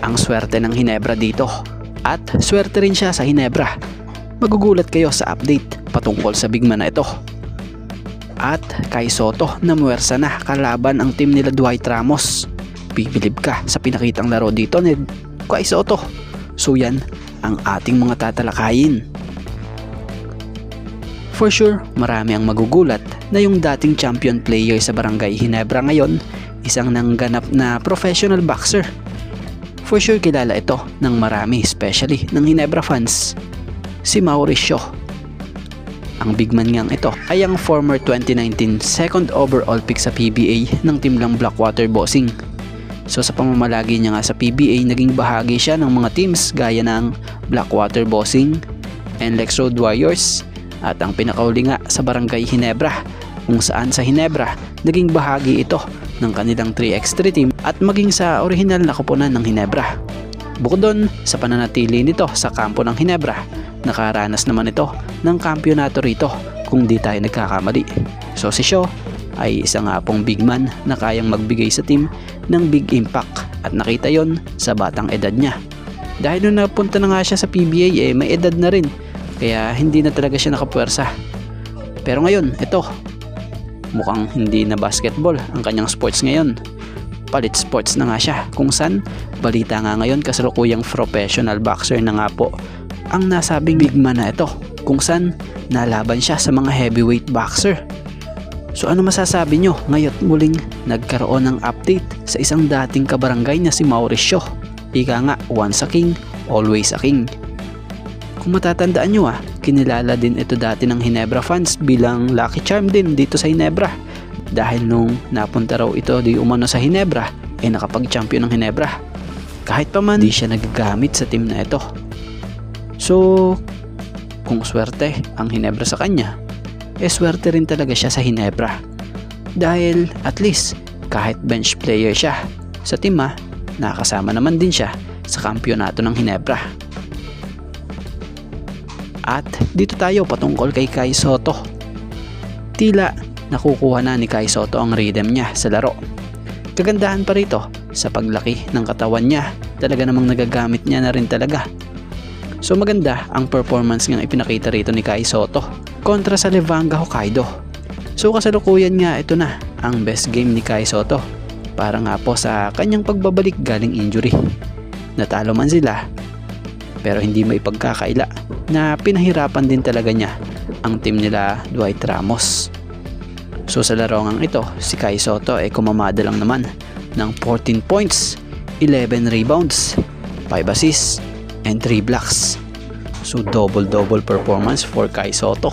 ang swerte ng Hinebra dito. At swerte rin siya sa Hinebra. Magugulat kayo sa update patungkol sa big man na ito. At Kai Sotto na muwersa na kalaban ang team nila Dwight Ramos. Bibilib ka sa pinakitang laro dito ni Kai Sotto. So yan ang ating mga tatalakayin. For sure, marami ang magugulat na yung dating champion player sa Barangay Hinebra ngayon, isang nangganap na professional boxer. For sure kilala ito ng marami, especially ng Hinebra fans, si Mauricio. Ang big man ngang ito ay ang former 2019 second overall pick sa PBA ng timlang Blackwater Boxing. So sa pamamalagi niya nga sa PBA, naging bahagi siya ng mga teams gaya ng Blackwater Boxing, NLEX Road Warriors, at ang pinakauli nga sa Barangay Hinebra, kung saan sa Hinebra naging bahagi ito ng kanilang 3x3 team at maging sa orihinal na koponan ng Hinebra. Bukod doon, sa pananatili nito sa kampo ng Hinebra, nakaranas naman ito ng kampyonato rito kung di tayo nagkakamali. So si Sho ay isa nga pong big man na kayang magbigay sa team ng big impact at nakita yon sa batang edad niya. Dahil nung napunta na nga siya sa PBA may edad na rin, kaya hindi na talaga siya nakapwersa. Pero ngayon, ito, mukhang hindi na basketball ang kanyang sports ngayon. Palit sports na nga siya, kung saan balita nga ngayon kasalukuyang professional boxer na nga po ang nasabing big man na ito, kung saan nalaban siya sa mga heavyweight boxer. So ano masasabi nyo ngayon muling nagkaroon ng update sa isang dating kabarangay na si Mauricio? Ika nga, once a king, always a king. Kung matatandaan nyo kinilala din ito dati ng Hinebra fans bilang lucky charm din dito sa Hinebra. Dahil nung napunta raw ito di umano sa Hinebra, nakapag-champion ng Hinebra. Kahit pa man di siya nagagamit sa team na ito. So, kung swerte ang Hinebra sa kanya, swerte rin talaga siya sa Hinebra. Dahil at least kahit bench player siya sa team nakasama naman din siya sa kampyonato ng Hinebra. At dito tayo patungkol kay Kai Sotto. Tila nakukuha na ni Kai Sotto ang rhythm niya sa laro. Kagandahan pa rito sa paglaki ng katawan niya, talaga namang nagagamit niya na rin talaga. So maganda ang performance ng ipinakita rito ni Kai Sotto kontra sa Levanga Hokkaido. So kasalukuyan nga ito na ang best game ni Kai Sotto para nga po sa kanyang pagbabalik galing injury. Natalo man sila, pero hindi may pagkakaila na pinahirapan din talaga niya ang team nila Dwight Ramos. So sa larongang ito, si Kai Sotto kumamada lang naman ng 14 points, 11 rebounds, 5 assists, and 3 blocks. So double performance for Kai Sotto.